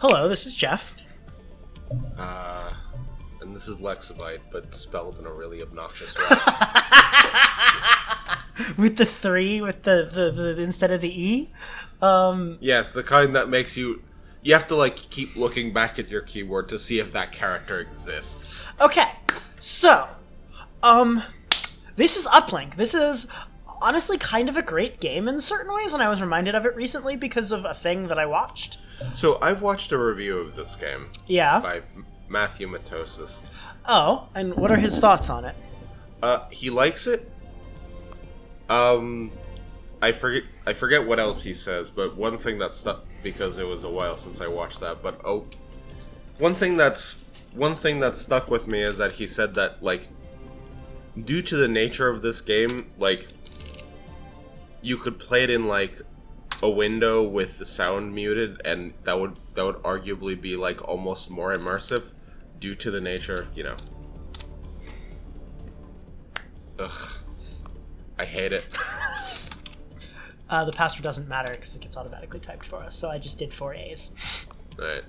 Hello, this is Jeff. And this is Lexabyte, but spelled in a really obnoxious way. With the 3, with the instead of the E? Yes, the kind that makes you have to, like, keep looking back at your keyboard to see if that character exists. Okay, so, this is Uplink. This is honestly kind of a great game in certain ways, and I was reminded of it recently because of a thing that I watched. So, I've watched a review of this game. Yeah. By Matthew Matosis. Oh, and what are his thoughts on it? He likes it. I forget what else he says, but one thing that stuck, because it was a while since I watched that, but one thing that stuck with me is that he said that, like, due to the nature of this game, like, you could play it in, like, a window with the sound muted, and that would arguably be, like, almost more immersive due to the nature, you know. Ugh. I hate it. The password doesn't matter because it gets automatically typed for us, so I just did 4 A's. Right.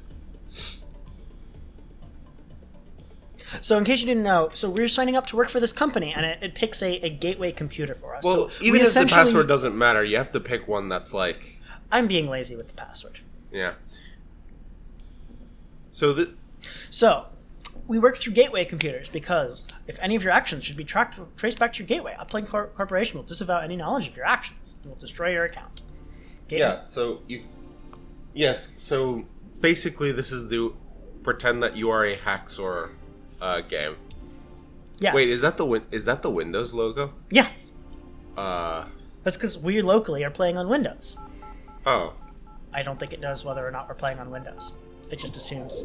So in case you didn't know, so we're signing up to work for this company, and it picks a gateway computer for us. Well, so even if the password doesn't matter, you have to pick one that's like... I'm being lazy with the password. Yeah. So we work through gateway computers because if any of your actions should be traced back to your gateway, Uplink Corporation will disavow any knowledge of your actions and will destroy your account. Gateway. Yeah, so Yes, so basically this is the pretend that you are a Hacksaw game. Yes. Wait, is that the Windows logo? Yes. That's That's because we locally are playing on Windows. Oh. I don't think it does whether or not we're playing on Windows. It just assumes.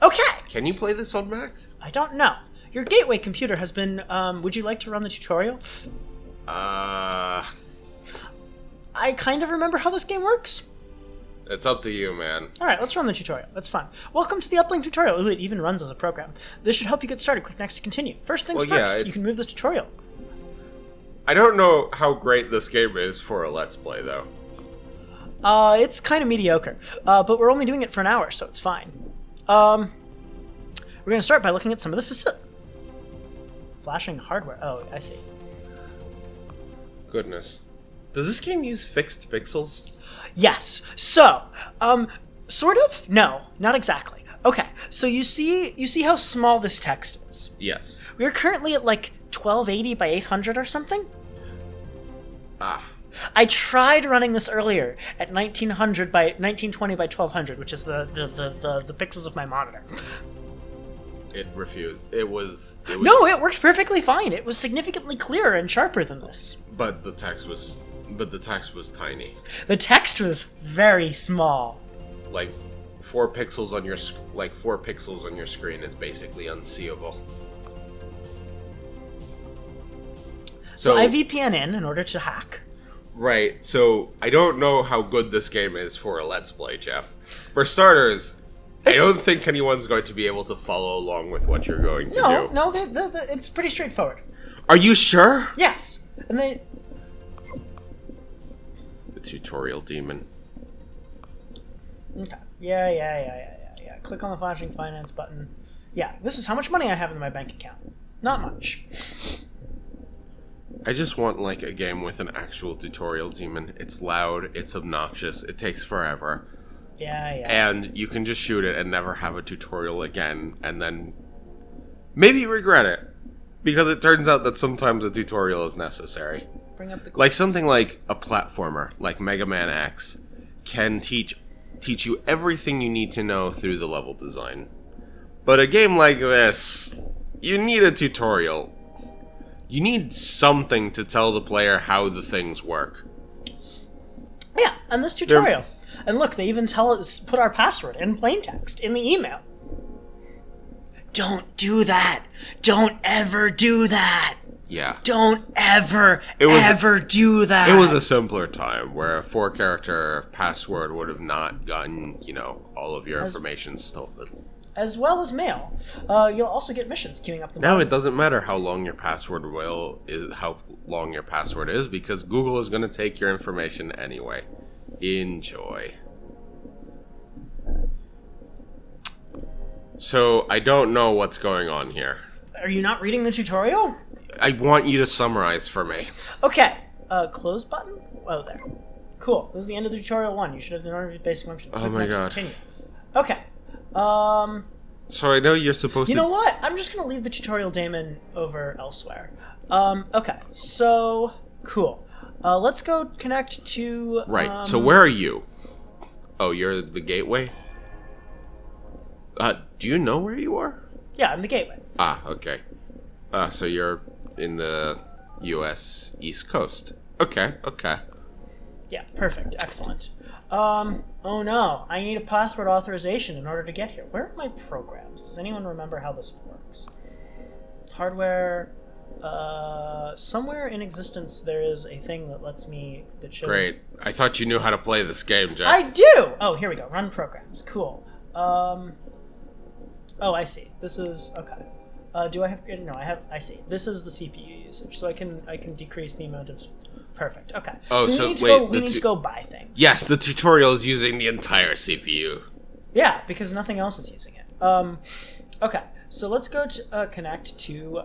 Okay! Can you play this on Mac? I don't know. Your gateway computer has been, would you like to run the tutorial? I kind of remember how this game works. It's up to you, man. Alright, let's run the tutorial. That's fun. Welcome to the Uplink tutorial. Ooh, it even runs as a program. This should help you get started. Click next to continue. First things first, you can move this tutorial. I don't know how great this game is for a Let's Play, though. It's kind of mediocre. But we're only doing it for an hour, so it's fine. We're going to start by looking at some of the facilities. Flashing hardware. Oh, I see. Goodness. Does this game use fixed pixels? Yes. So, sort of? No, not exactly. Okay, so you see how small this text is? Yes. We're currently at like 1280 by 800 or something? Ah. I tried running this earlier at 1900 by 1920 by 1200, which is the pixels of my monitor. It refused. It was No, it worked perfectly fine. It was significantly clearer and sharper than this. But the text was tiny. The text was very small. Like 4 pixels on your screen is basically unseeable. So I VPN in order to hack. Right. So I don't know how good this game is for a Let's Play, Jeff. For starters, I don't think anyone's going to be able to follow along with what you're going to do. No, it's pretty straightforward. Are you sure? Yes. And they... The tutorial demon. Okay. Yeah. Click on the flashing finance button. Yeah, this is how much money I have in my bank account. Not much. I just want, like, a game with an actual tutorial demon. It's loud, it's obnoxious, it takes forever. Yeah. And you can just shoot it and never have a tutorial again, and then maybe regret it. Because it turns out that sometimes a tutorial is necessary. Bring up the... Like something like a platformer, like Mega Man X, can teach you everything you need to know through the level design. But a game like this, you need a tutorial. You need something to tell the player how the things work. Yeah, and this tutorial. And look, they even tell us put our password in plain text in the email. Don't do that. Don't ever do that. Yeah. Don't ever do that. It was a simpler time where a 4-character password would have not gotten, all of your information stolen. As well as mail. You'll also get missions queuing up the Now it doesn't matter how long your password is because Google is going to take your information anyway. Enjoy. So, I don't know what's going on here. Are you not reading the tutorial? I want you to summarize for me. Okay. Close button? Oh, there. Cool. This is the end of the tutorial 1. You should have the order of basic functions. Oh my god. Continue. Okay. So I know you're supposed to... You know what? I'm just going to leave the tutorial daemon over elsewhere. Okay. So, cool. Let's go connect to... Right. So where are you? Oh, you're the gateway? Do you know where you are? Yeah, I'm the gateway. Ah, okay. So you're in the U.S. East Coast. Okay, okay. Yeah, perfect. Excellent. Oh no, I need a password authorization in order to get here. Where are my programs? Does anyone remember how this works? Hardware, somewhere in existence there is a thing that lets me, that shows... Great. I thought you knew how to play this game, Jeff. I do! Oh, here we go. Run programs. Cool. Oh, I see. This is, okay. Do I have, no, I see. This is the CPU usage, so I can decrease the amount of... Perfect. Okay. Oh, so we need to go buy things. Yes, the tutorial is using the entire CPU. Yeah, because nothing else is using it. Okay. So let's go to connect to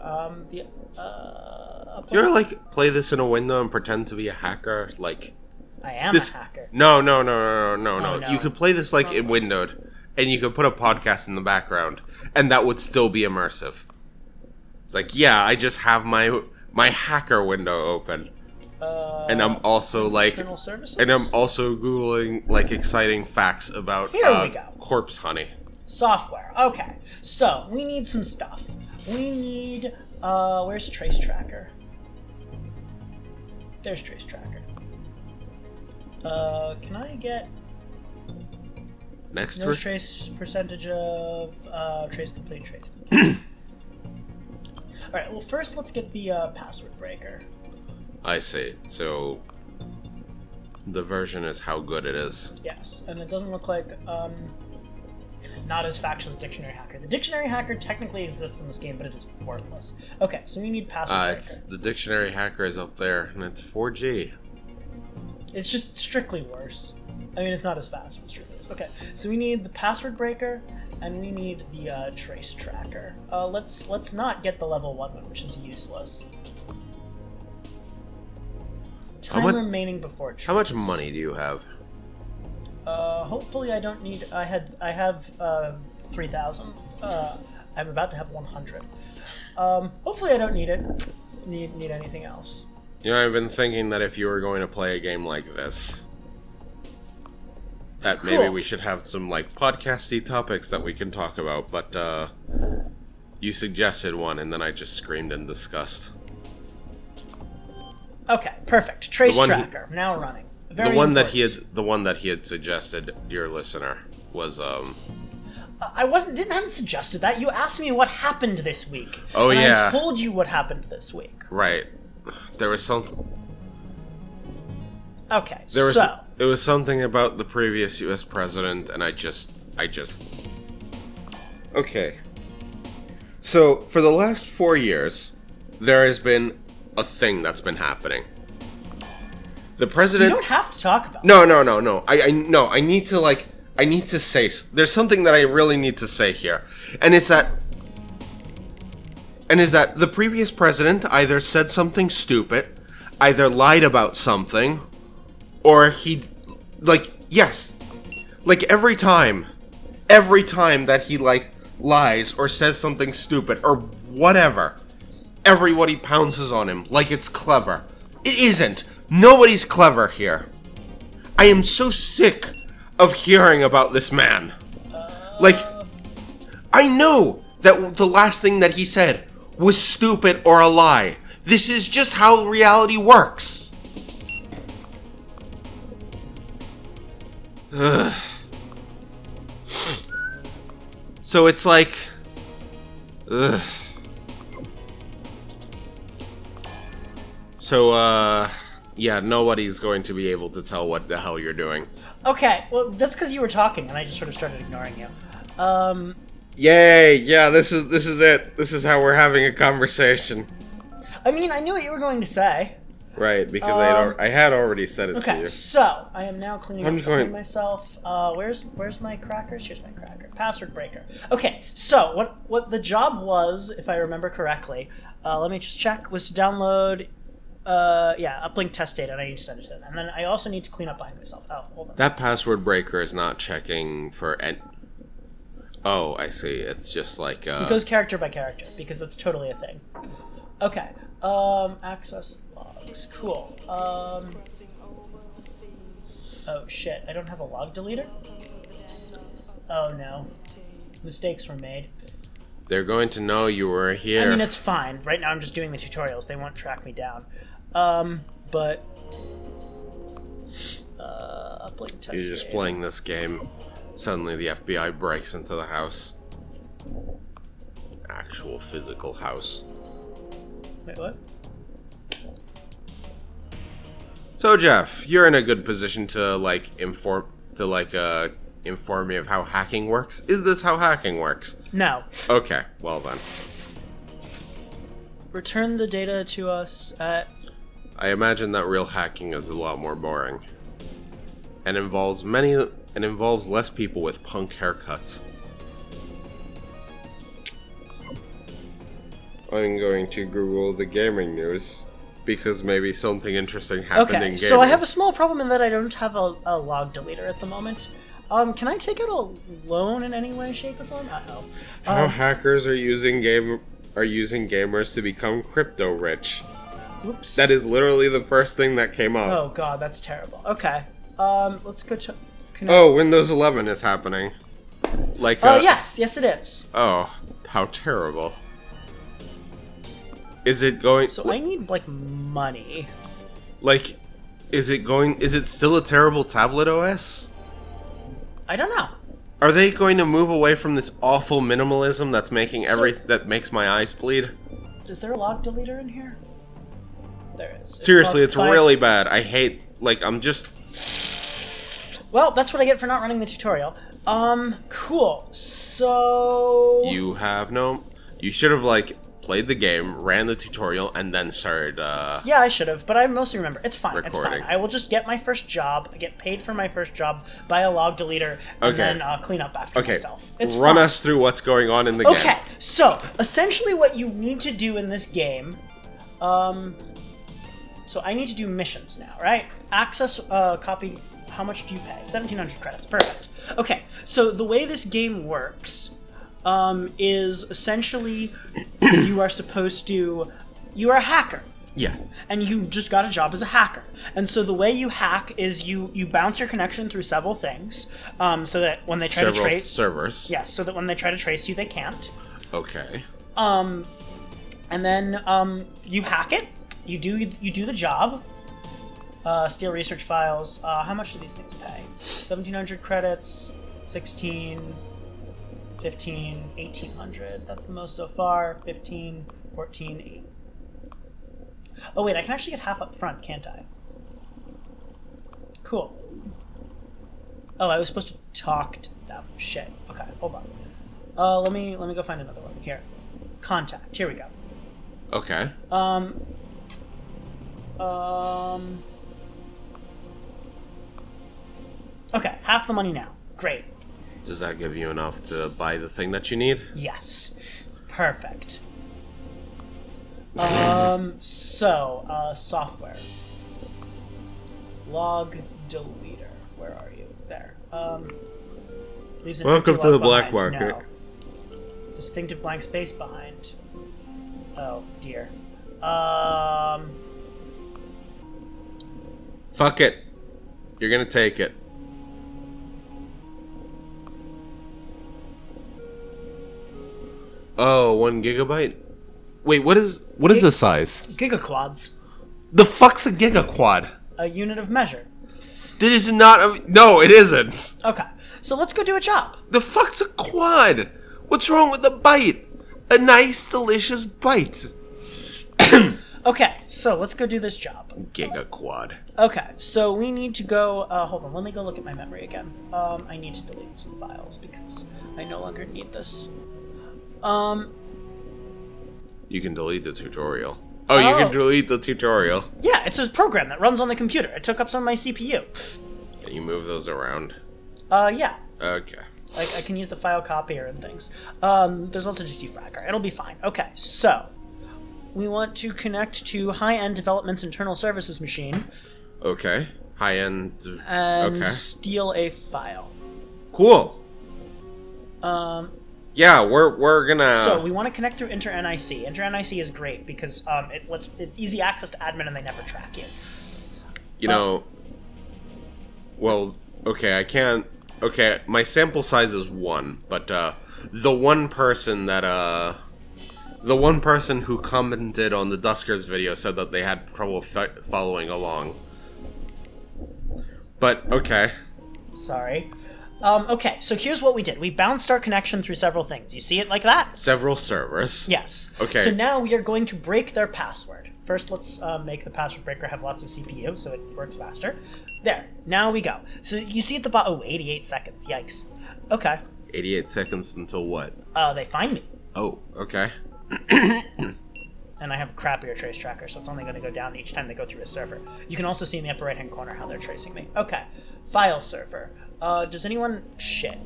the. You ever play this in a window and pretend to be a hacker? Like. I am a hacker. No. Oh, no. You could play this in windowed, and you could put a podcast in the background, and that would still be immersive. It's like, yeah, I just have my hacker window open. And I'm also Googling exciting facts about corpse honey. Software. Okay. So we need some stuff. We need where's Trace Tracker? There's Trace Tracker. Can I get next trace percentage of trace complete trace? Alright, well first let's get the password breaker. I see. So the version is how good it is. Yes, and it doesn't look like not as factual as Dictionary Hacker. The Dictionary Hacker technically exists in this game, but it is worthless. Okay, so we need password breaker. It's the Dictionary Hacker is up there, and it's 4G. It's just strictly worse. I mean, it's not as fast, but strictly worse. Okay, so we need the password breaker, and we need the trace tracker. Let's not get the level 1 one, which is useless. Time remaining before trace. How much money do you have? Hopefully I don't need... I have 3,000. I'm about to have 100. Hopefully I don't need it. Need anything else. You know, I've been thinking that if you were going to play a game like this, that maybe we should have some podcasty topics that we can talk about, but you suggested one and then I just screamed in disgust. Okay, perfect. Trace tracker now running. The one that he had suggested, dear listener, was I hadn't suggested that. You asked me what happened this week. Oh, and yeah. I told you what happened this week. Right. There was something. Okay, it was something about the previous U.S. president, and I just. Okay. So for the last 4 years, there has been a thing that's been happening. The president. You don't have to talk about. No. I need to I need to say. There's something that I really need to say here, and it's that. And is that the previous president either said something stupid, either lied about something, or he, yes, every time that he lies or says something stupid or whatever, everybody pounces on him like it's clever. It isn't. Nobody's clever here. I am so sick of hearing about this man. I know that the last thing that he said was stupid or a lie. This is just how reality works. Ugh. So it's ugh. So, yeah, nobody's going to be able to tell what the hell you're doing. Okay, well, that's because you were talking, and I just sort of started ignoring you. Yay! Yeah, this is it. This is how we're having a conversation. I mean, I knew what you were going to say. Right, because I had already said it to Okay, you. so I am now cleaning I'm up going- behind myself. Where's my crackers? Here's my cracker. Password breaker. Okay, so what the job was, if I remember correctly, let me just check, was to download, Uplink test data, and I need to send it to them. And then I also need to clean up behind myself. Oh, hold on. That password breaker is not checking for Oh, I see. It's just like It goes character by character, because that's totally a thing. Okay, access logs. Cool. Oh shit, I don't have a log deleter? Oh no. Mistakes were made. They're going to know you were here. I mean, it's fine. Right now I'm just doing the tutorials. They won't track me down. But... uplink test You're just data. playing this game. Suddenly the FBI breaks into the house. Actual physical house. Wait, what? So Jeff, you're in a good position to inform me of how hacking works. Is this how hacking works? No. Okay, well then. Return the data to us at... I imagine that real hacking is a lot more boring. And involves less people with punk haircuts. I'm going to Google the gaming news because maybe something interesting happened in Okay, gaming. so I have a small problem in that I don't have a log deleter at the moment. Can I take out a loan in any way, shape, or form? Uh-oh. How hackers are using gamers to become crypto rich. Whoops. That is literally the first thing that came up. Oh god, that's terrible. Okay. Let's go to... Oh, Windows 11 is happening. Oh, yes, it is. Oh, how terrible. Is it going... So I need, money. Is it still a terrible tablet OS? I don't know. Are they going to move away from this awful minimalism that's making that makes my eyes bleed? Is there a log deleter in here? There is. Seriously, it's really bad. I hate... I'm just... Well, that's what I get for not running the tutorial. Cool. So... You have no... You should have, played the game, ran the tutorial, and then started, Yeah, I should have, but I mostly remember. It's fine, recording. It's fine. I will just get my first job, get paid for my first job, buy a log deleter, and then clean up after myself. It's Run fine. us through what's going on in the game. Okay, so, essentially what you need to do in this game, so I need to do missions now, right? Access, copy, how much do you pay? 1,700 credits, perfect. Okay, so the way this game works, is essentially you are a hacker. Yes. And you just got a job as a hacker. And so the way you hack is you bounce your connection through several things, so that when they try to trace... servers. Yes, so that when they try to trace you, they can't. Okay. And then, you hack it, you do the job, steal research files. How much do these things pay? 1,700 credits, 16... 15, 1,800. That's the most so far. 15, 14, 8. Oh wait, I can actually get half up front, can't I? Cool. Oh, I was supposed to talk to them. Shit. Okay, hold on. Let me go find another one. Here. Contact. Here we go. Okay. Okay, half the money now. Great. Does that give you enough to buy the thing that you need? Yes. Perfect. Software. Log deleter. Where are you? There. Leaves an Welcome empty to the log black behind. market. No. Distinctive blank space behind. Oh, dear. Fuck it. You're gonna take it. Oh, 1 gigabyte? Wait, what is the size? Gigaquads. The fuck's a gigaquad? A unit of measure. That is not no, it isn't. Okay, so let's go do a job. The fuck's a quad? What's wrong with a bite? A nice, delicious bite. Okay, so let's go do this job. Gigaquad. Okay, so we need to go... hold on, let me go look at my memory again. I need to delete some files because I no longer need this. You can delete the tutorial. Oh, you can delete the tutorial. Yeah, it's a program that runs on the computer. It took up some of my CPU. Can you move those around? Yeah. Okay. Like, I can use the file copier and things. There's also just defragger. It'll be fine. Okay, so we want to connect to High-End Development's internal services machine. Okay. High-end. And okay. steal a file. Cool. Yeah, we're gonna. So we want to connect through InterNIC. InterNIC is great because it lets easy access to admin and they never track you. You know. Well, okay, I can't. Okay, my sample size is 1, but the one person who commented on the Duskers video said that they had trouble following along. But okay. Sorry. Okay, so here's what we did. We bounced our connection through several things. You see it like that? Several servers. Yes. Okay. So now we are going to break their password. First, let's make the password breaker have lots of CPU so it works faster. There. Now we go. So you see at the bottom... Oh, 88 seconds. Yikes. Okay. 88 seconds until what? They find me. Oh, okay. And I have a crappier trace tracker, so it's only going to go down each time they go through a server. You can also see in the upper right-hand corner how they're tracing me. Okay. File server. Does anyone... Shit.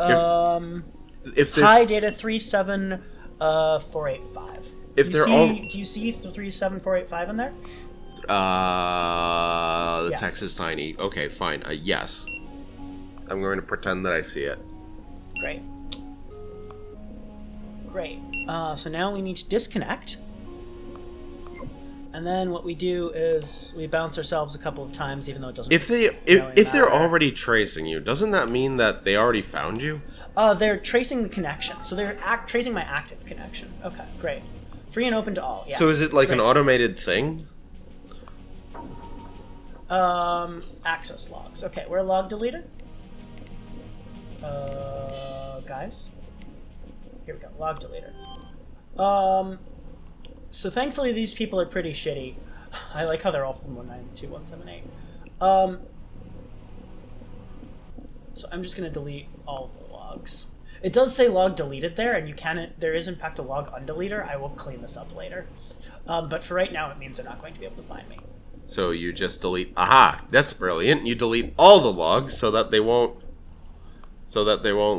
If high data 37485. If they're all... Do you see the 37485 in there? The Yes. text is tiny. Okay, fine. Yes. I'm going to pretend that I see it. Great. Great. So now we need to disconnect. And then what we do is we bounce ourselves a couple of times, even though it doesn't. If they're already tracing you, doesn't that mean that they already found you? They're tracing the connection, so they're tracing my active connection. Okay, great. Free and open to all. Yeah. So is it like an automated thing? Access logs. Okay, we're a log deleter. Guys. Here we go. Log deleter. So thankfully these people are pretty shitty. I like how they're all from 192.178. So I'm just gonna delete all the logs. It does say log deleted there, and there is in fact a log undeleter. I will clean this up later. But for right now, it means they're not going to be able to find me. So you just delete. Aha! That's brilliant. You delete all the logs so that they won't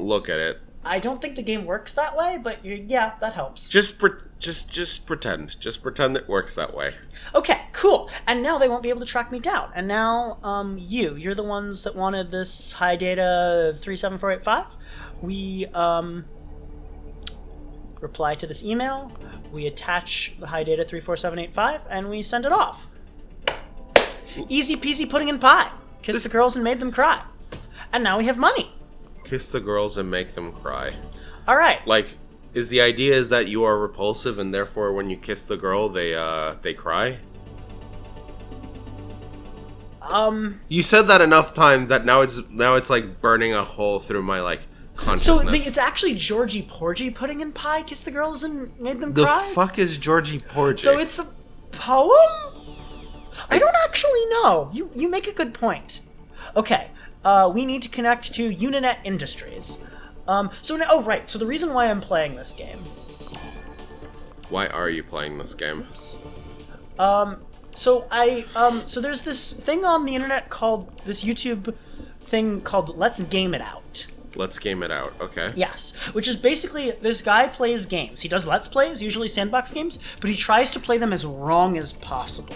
look at it. I don't think the game works that way, but yeah, that helps. Just pretend. Just pretend it works that way. Okay, cool. And now they won't be able to track me down. And now, you're the ones that wanted this high data 37485. We reply to this email. We attach the high data 34785, and we send it off. Easy peasy pudding and pie. Kissed the girls and made them cry. And now we have money. Kiss the girls and make them cry. All right. Like, is the idea is that you are repulsive and therefore when you kiss the girl they cry? You said that enough times that now it's like burning a hole through my like consciousness. So it's actually Georgie Porgy pudding and pie kissed the girls and made them cry? The fuck is Georgie Porgy? So it's a poem? I don't actually know. You make a good point. Okay. We need to connect to Uninet Industries. So the reason why I'm playing this game. Why are you playing this game? So there's this thing on the internet called, this YouTube thing called Let's Game It Out. Let's Game It Out, okay. Yes, which is basically, this guy plays games. He does Let's Plays, usually sandbox games, but he tries to play them as wrong as possible.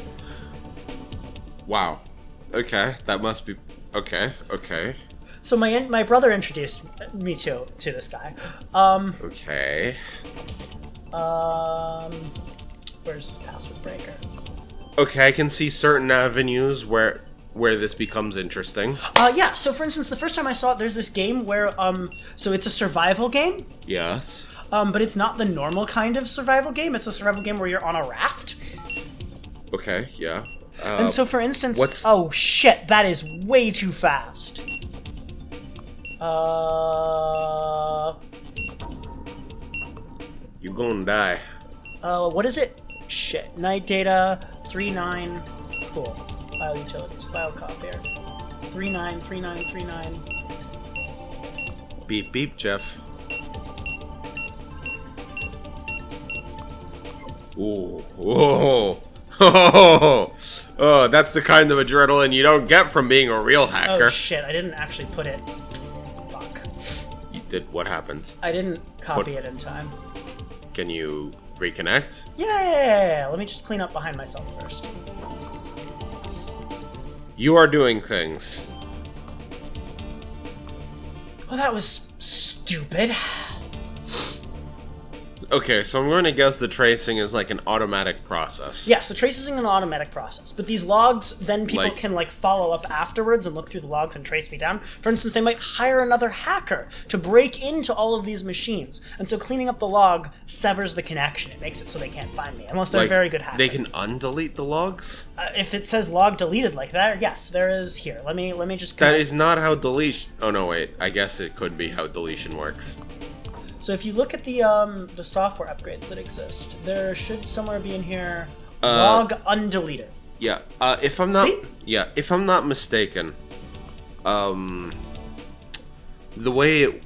Wow. Okay, that must be... Okay. So my brother introduced me to this guy. Okay. Where's password breaker? Okay, I can see certain avenues where this becomes interesting. Yeah, so for instance, the first time I saw it, there's this game where, so it's a survival game. Yes. But it's not the normal kind of survival game. It's a survival game where you're on a raft. Okay, yeah. And so, for instance... Oh, shit, that is way too fast. You gonna die. What is it? Shit. Night data, 39... Cool. File utilities, file copier. 393939. Beep, beep, Jeff. Ooh. Whoa. Oh, that's the kind of adrenaline you don't get from being a real hacker. Oh shit, I didn't actually put it. Fuck. You did. What happened? I didn't copy it in time. Can you reconnect? Yeah. Let me just clean up behind myself first. You are doing things. Well, that was stupid. Okay, so I'm going to guess the tracing is like an automatic process. Yeah, so tracing is an automatic process, but these logs, then people can like follow up afterwards and look through the logs and trace me down. For instance, they might hire another hacker to break into all of these machines, and so cleaning up the log severs the connection. It makes it so they can't find me, unless they're Like, very good hackers. They can undelete the logs? If it says log deleted like that, yes, there is here. Let me just. That is not how deletion. Oh no, wait. I guess it could be how deletion works. So if you look at the software upgrades that exist, there should somewhere be in here log undeleted. Yeah. If I'm not. See? Yeah. If I'm not mistaken, the way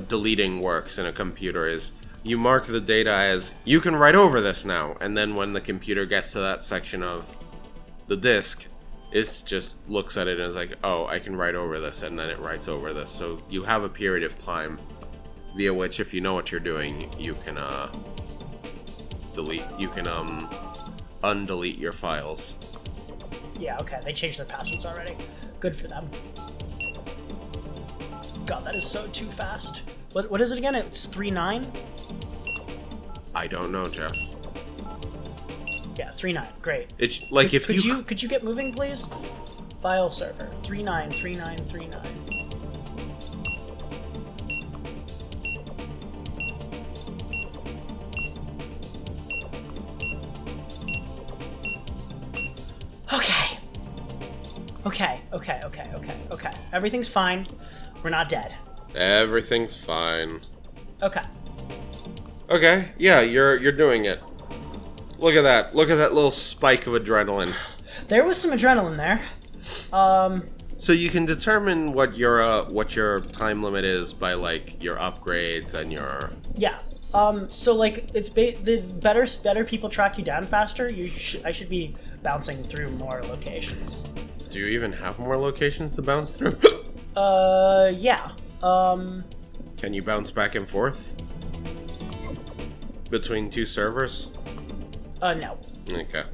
deleting works in a computer is you mark the data as you can write over this now, and then when the computer gets to that section of the disk, it just looks at it and is like, oh, I can write over this, and then it writes over this. So you have a period of time via which, if you know what you're doing, you can undelete your files. Yeah, okay, they changed their passwords already. Good for them. God, that is so too fast. What is it again? It's 3.9? I don't know, Jeff. Yeah, 3.9. Great. It's like Could you get moving, please? File server 3.9. Okay. Everything's fine. We're not dead. Everything's fine. Okay. Okay, yeah, you're doing it. Look at that. Look at that little spike of adrenaline. There was some adrenaline there. So you can determine what your time limit is by like your upgrades and your. Yeah. So like it's the better people track you down faster. I should be bouncing through more locations. Do you even have more locations to bounce through? Yeah. Can you bounce back and forth between two servers? No. Okay.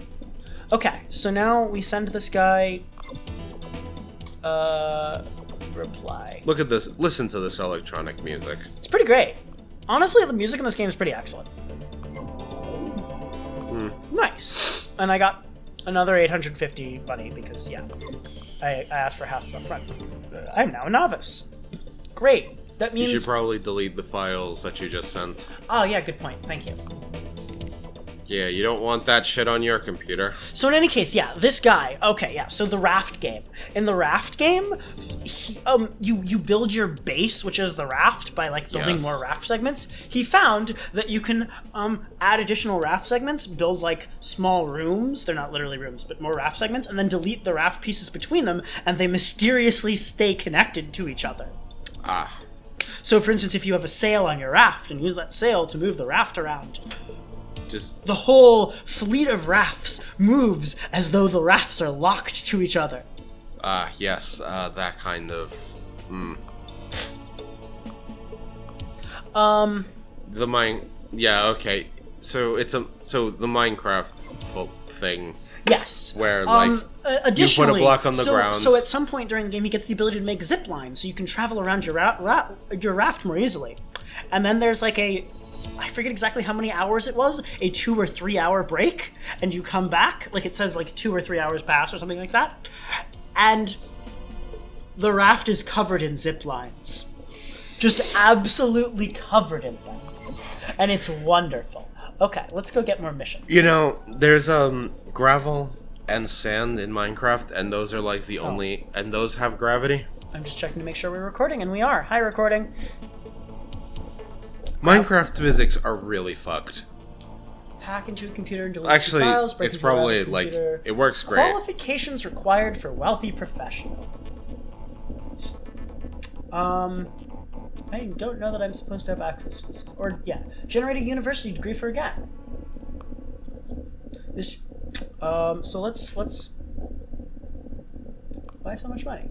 Okay, so now we send this guy reply. Look at this. Listen to this electronic music. It's pretty great. Honestly, the music in this game is pretty excellent. Nice. And I got another 850 money because, yeah, I asked for half up front. I'm now a novice. Great. That means... You should probably delete the files that you just sent. Oh, yeah, good point. Thank you. Yeah, you don't want that shit on your computer. So in any case, yeah, this guy. Okay, yeah. So the raft game. In the raft game, you build your base, which is the raft, by like building more raft segments. He found that you can add additional raft segments, build like small rooms. They're not literally rooms, but more raft segments, and then delete the raft pieces between them, and they mysteriously stay connected to each other. Ah. So, for instance, if you have a sail on your raft and use that sail to move the raft around. Just the whole fleet of rafts moves as though the rafts are locked to each other. Yes, that kind of. Yeah, okay. So it's the Minecraft thing. Yes. Where like additionally, you put a block on the ground. So at some point during the game, he gets the ability to make zip lines, so you can travel around your raft more easily. And then there's like I forget exactly how many hours it was, a 2 or 3 hour break, and you come back, like it says like 2 or 3 hours pass or something like that, and the raft is covered in zip lines. Just absolutely covered in them. And it's wonderful. Okay, let's go get more missions. You know, there's gravel and sand in Minecraft, and those are like the only, and those have gravity. I'm just checking to make sure we're recording, and we are. Hi, recording. Minecraft physics are really fucked. Hack into a computer and delete Actually, files. it's probably like it works great. Qualifications required for wealthy professional. I don't know that I'm supposed to have access to this. Or yeah, generate a university degree for a guy. This, so let's why so much money?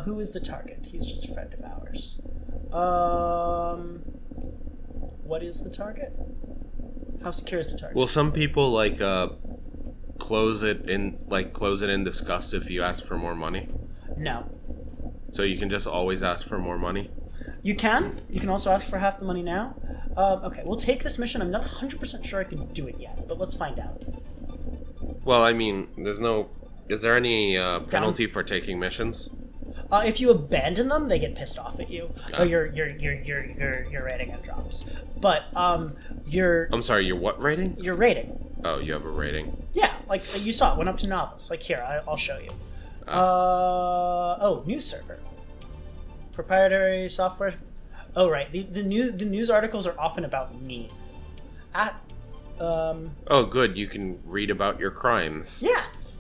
Who is the target? He's just a friend of ours. What is the target? How secure is the target? Well, some people like close it in disgust if you ask for more money. No. So you can just always ask for more money. You can. You can also ask for half the money now. Okay, we'll take this mission. I'm not 100% sure I can do it yet, but let's find out. Well, I mean, is there any penalty for taking missions? If you abandon them, they get pissed off at you. Or your rating drops. But I'm sorry, your what rating? Your rating. Oh, you have a rating. Yeah, like you saw it went up to novice. Like here, I'll show you. News server. Proprietary software. Oh right, the news articles are often about me. Oh, good. You can read about your crimes. Yes.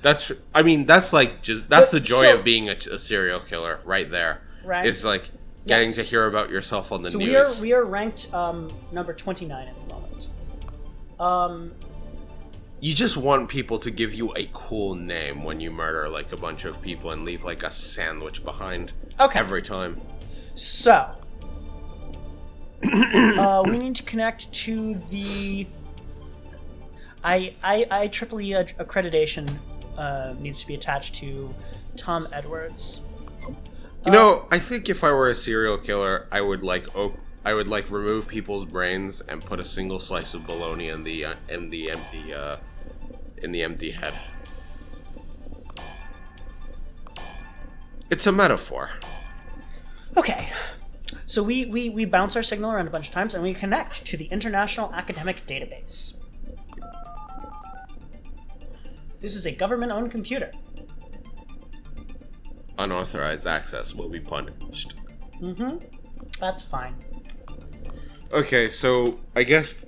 That's the joy of being a serial killer, right there. Right. It's like getting to hear about yourself on the news. So we are ranked number 29 at the moment. You just want people to give you a cool name when you murder like a bunch of people and leave like a sandwich behind. Okay. Every time. So we need to connect to the IEEE accreditation needs to be attached to Tom Edwards. I think if I were a serial killer, I would remove people's brains and put a single slice of bologna in the empty head. It's a metaphor. Okay. So we bounce our signal around a bunch of times and we connect to the International Academic Database. This is a government-owned computer. Unauthorized access will be punished. Mm-hmm. That's fine. Okay, so I guess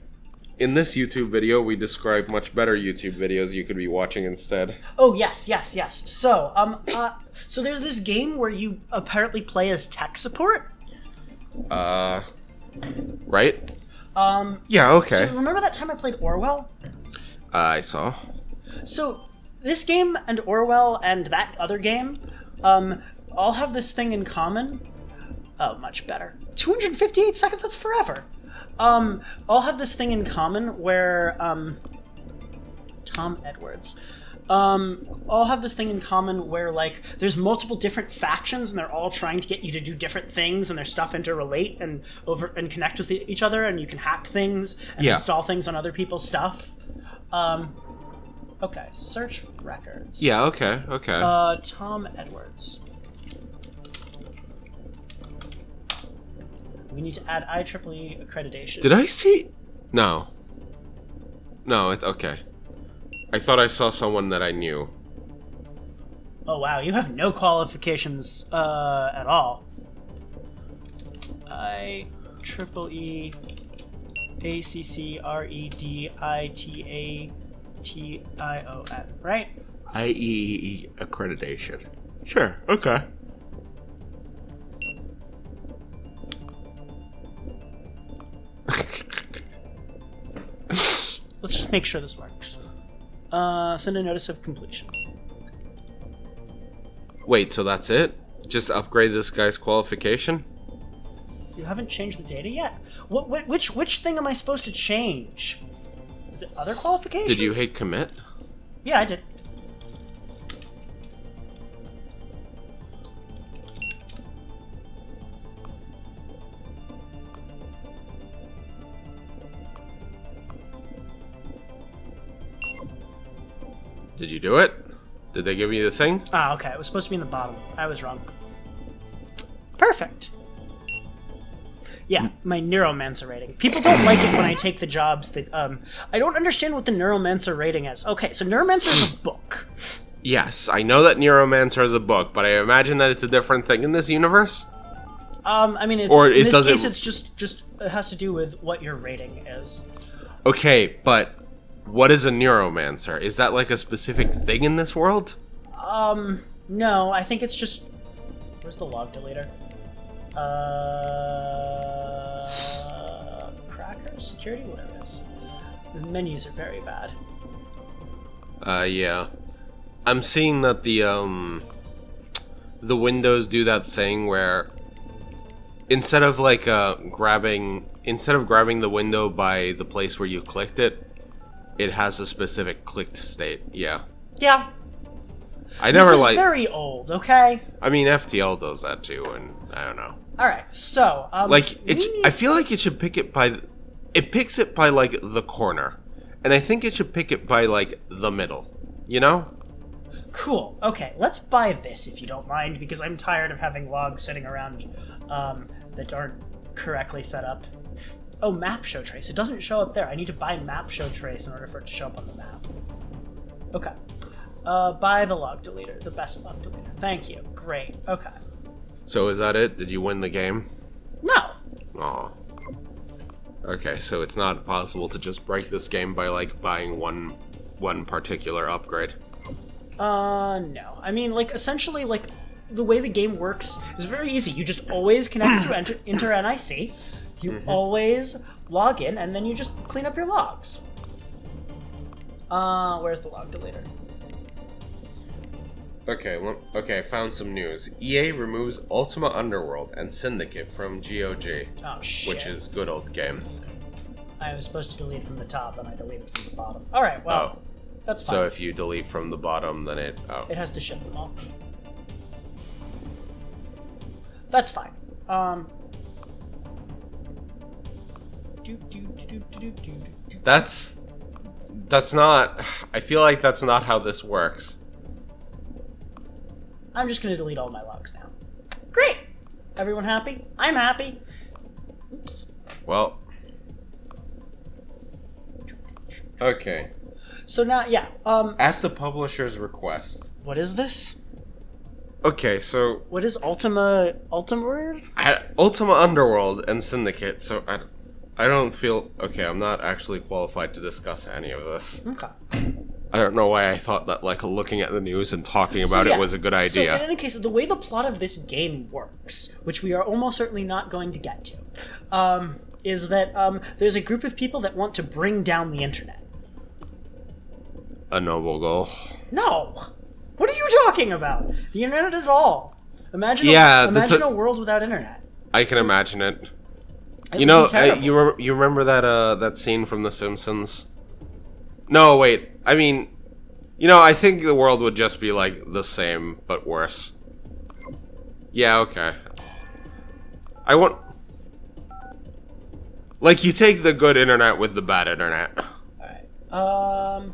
in this YouTube video we describe much better YouTube videos you could be watching instead. Oh yes. So so there's this game where you apparently play as tech support. Right? Yeah, okay. So remember that time I played Orwell? I saw. So this game and Orwell and that other game, all have this thing in common. Oh, much better. 258 seconds, that's forever. All have this thing in common where, Tom Edwards. All have this thing in common where, like, there's multiple different factions and they're all trying to get you to do different things and their stuff interrelate and connect with each other, and you can hack things and install things on other people's stuff. Okay, search records. Yeah, okay. Tom Edwards. We need to add IEEE accreditation. Did I see? No. Okay. I thought I saw someone that I knew. Oh wow, you have no qualifications at all. IEEE ACCREDITATION, right? IEEE accreditation. Sure, okay. Let's just make sure this works. Send a notice of completion. Wait, so that's it? Just upgrade this guy's qualification? You haven't changed the data yet? Which thing am I supposed to change? Is it other qualifications? Did you hit commit? Yeah, I did. Did you do it? Did they give you the thing? Ah, okay. It was supposed to be in the bottom. I was wrong. Perfect. Yeah, my Neuromancer rating. People don't like it when I take the jobs that, I don't understand what the Neuromancer rating is. Okay, so Neuromancer is a book. Yes, I know that Neuromancer is a book, but I imagine that it's a different thing in this universe? I mean, it's, or in it this doesn't... case, it's just, it has to do with what your rating is. Okay, but what is a Neuromancer? Is that like a specific thing in this world? No, I think it's just... Where's the log deleter? Cracker? Security? Whatever it is. The menus are very bad. Yeah. I'm seeing that the windows do that thing where instead of grabbing the window by the place where you clicked it, it has a specific clicked state. Yeah. Yeah. I never This is very old, okay? I mean, FTL does that too, and I don't know. Alright, so, I feel like it should pick it by... It picks it by, like, the corner. And I think it should pick it by, like, the middle. You know? Cool. Okay, let's buy this, if you don't mind, because I'm tired of having logs sitting around, that aren't correctly set up. Oh, map show trace. It doesn't show up there. I need to buy map show trace in order for it to show up on the map. Okay. Buy the log deleter. The best log deleter. Thank you. Great. Okay. So is that it? Did you win the game? No. Aw. Okay, so it's not possible to just break this game by, like, buying one particular upgrade. No. I mean, like, essentially, like, the way the game works is very easy. You just always connect through inter-NIC. You always log in, and then you just clean up your logs. Where's the log deleter? Okay, I found some news. EA removes Ultima Underworld and Syndicate from GOG. Oh, shit. Which is good old games. I was supposed to delete from the top, and I deleted from the bottom. Alright, well, that's fine. So if you delete from the bottom, then it... Oh. It has to shift them all. That's fine. That's not... I feel like that's not how this works. I'm just gonna delete all my logs now. Great! Everyone happy? I'm happy. Oops. Well. Okay. So now, yeah, At the publisher's request. what is this? Okay, so... What is Ultima Word? Ultima Underworld and Syndicate, so I don't feel... Okay, I'm not actually qualified to discuss any of this. Okay. I don't know why I thought that, like, looking at the news and talking about it was a good idea. So in any case, the way the plot of this game works, which we are almost certainly not going to get to, is that there's a group of people that want to bring down the internet. A noble goal. No! What are you talking about? The internet is all. Imagine a world without internet. I can imagine it. You know, you remember that scene from The Simpsons? No, wait. I mean, I think the world would just be like the same, but worse. Yeah, okay. I want... Like, you take the good internet with the bad internet. Alright.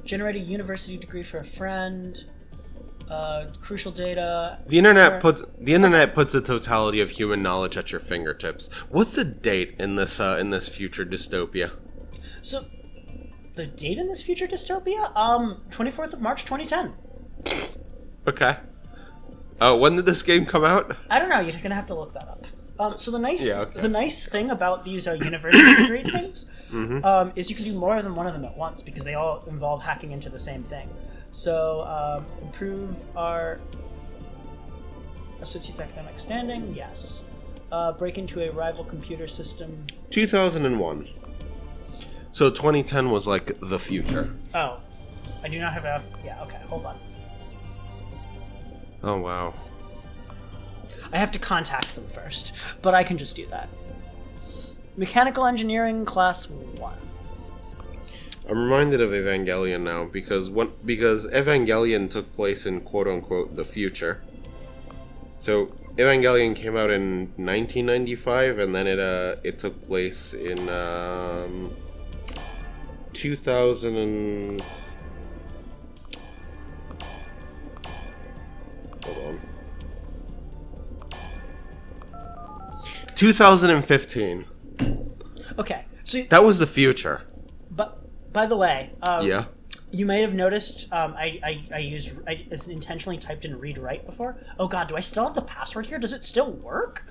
Generate a university degree for a friend. Crucial data. The internet puts the totality of human knowledge at your fingertips. What's the date in this future dystopia? So, the date in this future dystopia? 24th of March, 2010. Okay. When did this game come out? I don't know. You're gonna have to look that up. So the nice thing about these university degree things is you can do more than one of them at once because they all involve hacking into the same thing. So improve our associate's academic standing. Yes. Break into a rival computer system. 2001. So 2010 was like the future. Oh, I do not have a... Yeah, okay, hold on. Oh, wow. I have to contact them first, but I can just do that. Mechanical Engineering Class 1. I'm reminded of Evangelion now, because Evangelion took place in quote-unquote the future. So, Evangelion came out in 1995, and then it took place in 2000 and... Hold on. 2015. Okay, so... That was the future. But, by the way... yeah? You might have noticed I intentionally typed in read-write before. Oh god, do I still have the password here? Does it still work?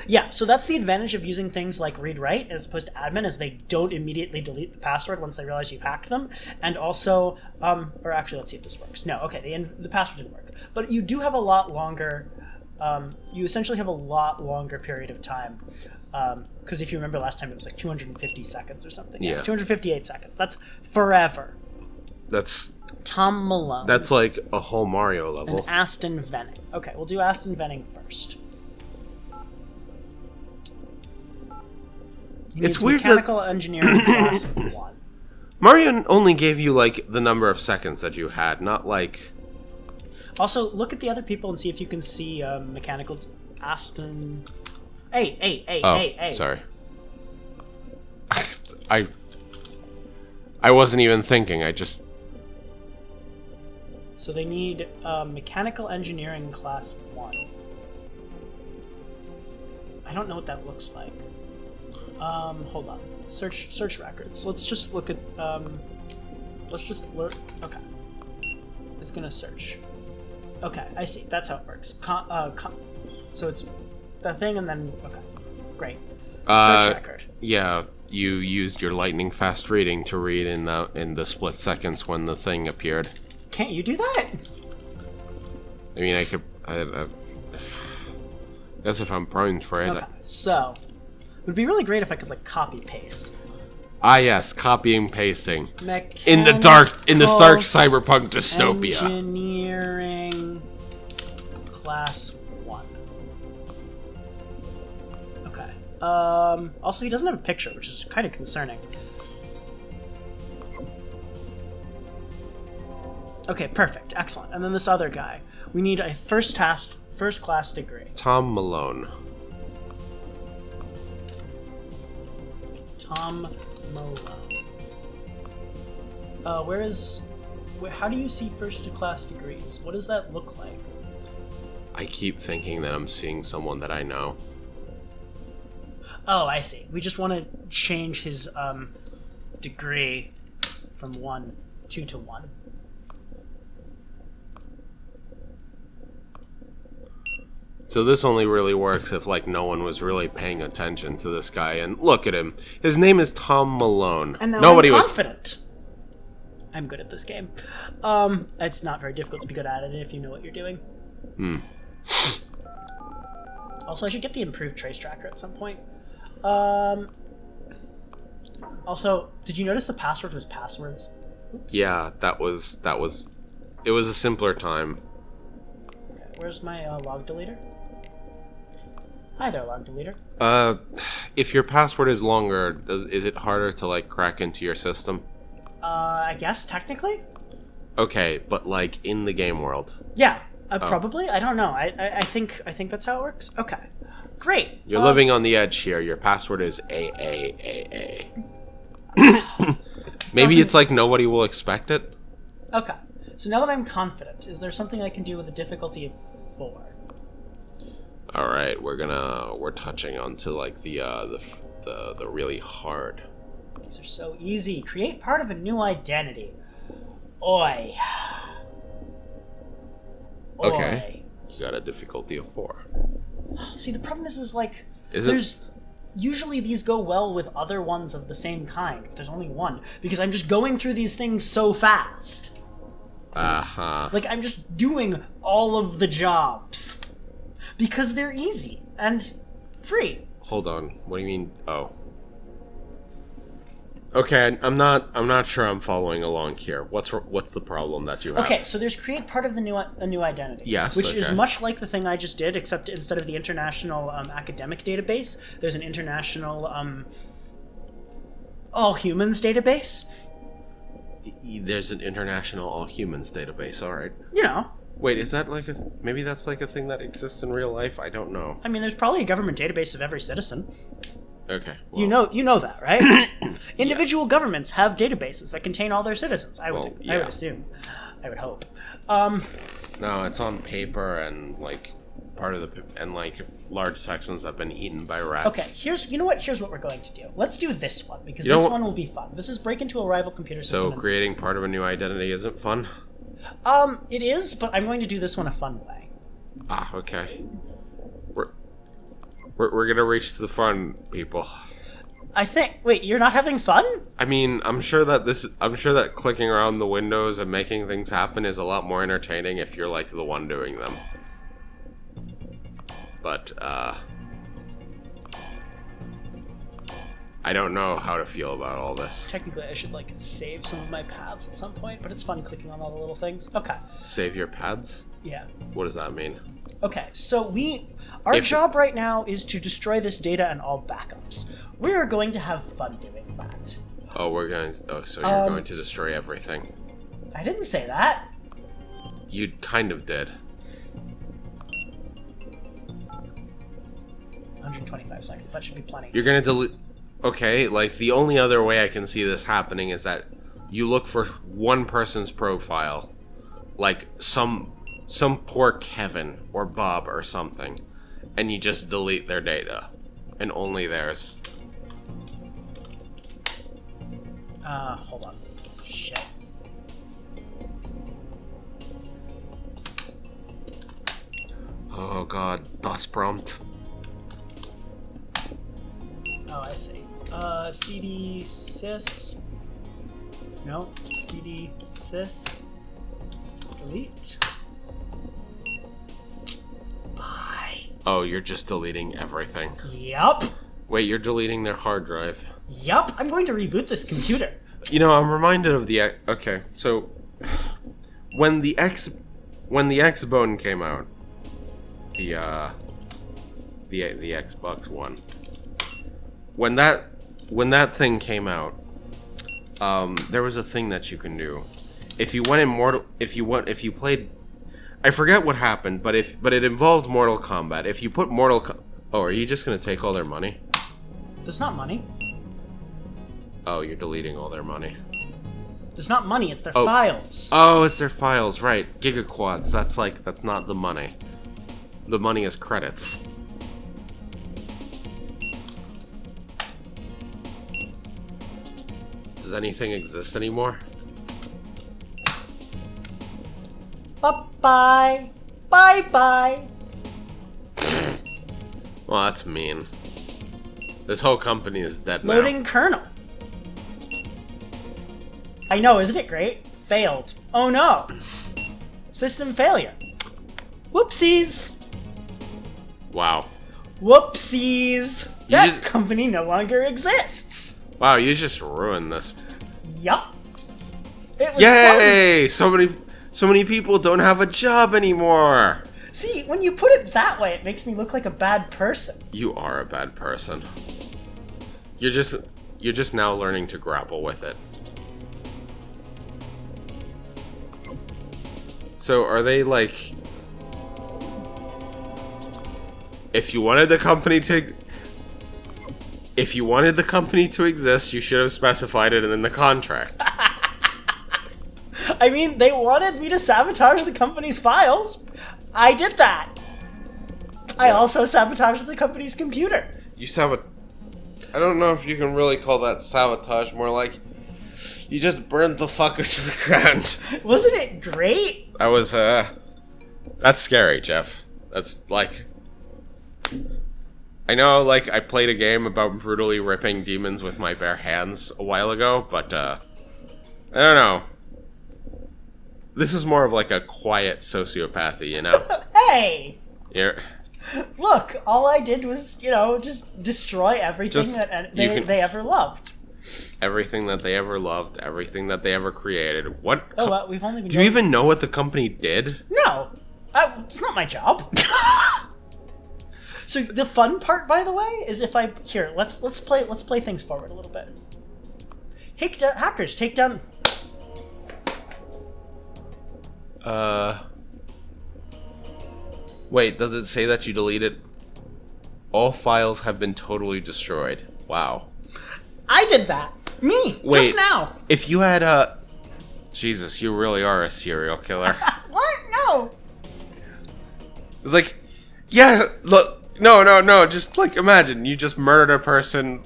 Yeah, so that's the advantage of using things like read-write as opposed to admin, is they don't immediately delete the password once they realize you've hacked them. And also, or actually, let's see if this works. No, okay, the password didn't work. But you do have a lot longer, you essentially have a lot longer period of time Because if you remember last time, it was like 250 seconds or something. Yeah. 258 seconds. That's forever. That's Tom Malone. That's like a whole Mario level. And Aston Venning. Okay, we'll do Aston Venning first. It's weird mechanical engineering class 1. Mario only gave you like the number of seconds that you had, not like. Also, look at the other people and see if you can see mechanical Aston. Hey! Sorry. I wasn't even thinking. I just. So they need mechanical engineering class 1. I don't know what that looks like. Hold on. Search records. Let's just look at. Let's just look. Okay. It's gonna search. Okay, I see. That's how it works. So it's the thing, and then okay, great. Search record. Yeah, you used your lightning fast reading to read in the split seconds when the thing appeared. Can't you do that? I mean, I could. I guess if I'm primed for it. Okay, so it would be really great if I could like copy paste. Ah, yes, copying, pasting. Mechanical In the dark cyberpunk dystopia. Engineering class 1. Okay. Also, he doesn't have a picture, which is kind of concerning. Okay, perfect, excellent. And then this other guy, we need a first class degree. Tom Malone. Tom Malone. How do you see first class degrees? What does that look like? I keep thinking that I'm seeing someone that I know. Oh, I see. We just want to change his degree from 2 to 1. So this only really works if like no one was really paying attention to this guy. And look at him. His name is Tom Malone. And now Nobody I'm confident. I'm good at this game. It's not very difficult to be good at it if you know what you're doing. Also, I should get the improved trace tracker at some point. Also, did you notice the password was passwords? Oops. Yeah, that was. It was a simpler time. Okay, where's my log deleter? Hi there, log deleter. If your password is longer, is it harder to like crack into your system? I guess technically. Okay, but like in the game world. Yeah, probably. I don't know. I think that's how it works. Okay, great. You're living on the edge here. Your password is AAAA. Maybe it's like nobody will expect it. Okay, so now that I'm confident, is there something I can do with a difficulty of 4? All right, we're touching onto like the really hard. These are so easy. Create part of a new identity. Oi. Okay. You got a difficulty of 4. See, the problem is like There's usually these go well with other ones of the same kind, but there's only one because I'm just going through these things so fast. Like I'm just doing all of the jobs because they're easy and free. Hold on. What do you mean? Oh. Okay, I'm not sure I'm following along here. What's the problem that you have? Okay, so there's create part of a new identity. Yes, which is okay. much like the thing I just did, except instead of the international academic database, there's an international all humans database. There's an international all humans database. All right. You know. Wait, is that like maybe that's like a thing that exists in real life? I don't know. I mean, there's probably a government database of every citizen. Okay. Well, you know that, right? Individual governments have databases that contain all their citizens. I would assume. I would hope. No, it's on paper and like part of like large sections have been eaten by rats. Okay, here's what we're going to do. Let's do this one because this one will be fun. This is break into a rival computer system. So creating part of a new identity isn't fun? It is, but I'm going to do this one a fun way. Ah, okay. We're gonna reach the fun, people. I think. Wait, you're not having fun? I mean, I'm sure that clicking around the windows and making things happen is a lot more entertaining if you're like the one doing them. But I don't know how to feel about all this. Technically, I should, like, save some of my paths at some point, but it's fun clicking on all the little things. Okay. Save your paths? Yeah. What does that mean? Okay, so our job right now is to destroy this data and all backups. We are going to have fun doing that. Oh, so you're going to destroy everything. I didn't say that. You kind of did. 125 seconds, that should be plenty. You're gonna delete... Okay, like, the only other way I can see this happening is that you look for one person's profile. Like, some poor Kevin or Bob or something. And you just delete their data. And only theirs. Hold on. Shit. Oh god, DOS prompt. Oh, I see. CD sys. No, CD sys. Delete. Bye. Oh, you're just deleting everything. Yup. Wait, you're deleting their hard drive. Yup. I'm going to reboot this computer. You know, I'm reminded of the... Okay, so... When the X-Bone came out, the Xbox One, when that thing came out, there was a thing that you can do. If you played, I forget what happened, but it involved Mortal Kombat. If you put oh, are you just gonna take all their money? That's not money. Oh, you're deleting all their money. It's not money, it's their files. Oh, it's their files, right. Gigaquads, that's not the money. The money is credits. Does anything exist anymore? Bye-bye. Bye-bye. Well, that's mean. This whole company is dead now. Loading kernel. I know, isn't it great? Failed. Oh no. System failure. Whoopsies. Wow. Whoopsies. That company no longer exists. Wow, you just ruined this. Yup. It was Yay! Fun. So many people don't have a job anymore. See, when you put it that way, it makes me look like a bad person. You are a bad person. You're just now learning to grapple with it. So are they like... If you wanted the company to exist, you should have specified it in the contract. I mean, they wanted me to sabotage the company's files. I did that. I also sabotaged the company's computer. I don't know if you can really call that sabotage, more like you just burned the fucker to the ground. Wasn't it great? That's scary, Jeff. That's like... I know, like, I played a game about brutally ripping demons with my bare hands a while ago, but, I don't know. This is more of like a quiet sociopathy, you know? Hey! You're... Look, all I did was, just destroy everything they ever loved. Everything that they ever loved, everything that they ever created. What? Oh, well, we've only been... Do you even know what the company did? No. It's not my job. So the fun part, by the way, is if I... Here, let's play things forward a little bit. Hackers, take down... Wait, does it say that you deleted? All files have been totally destroyed. Wow. I did that. Me. Wait, just now. If you had Jesus, you really are a serial killer. What? No. It's like, yeah, look, no, just like imagine you just murdered a person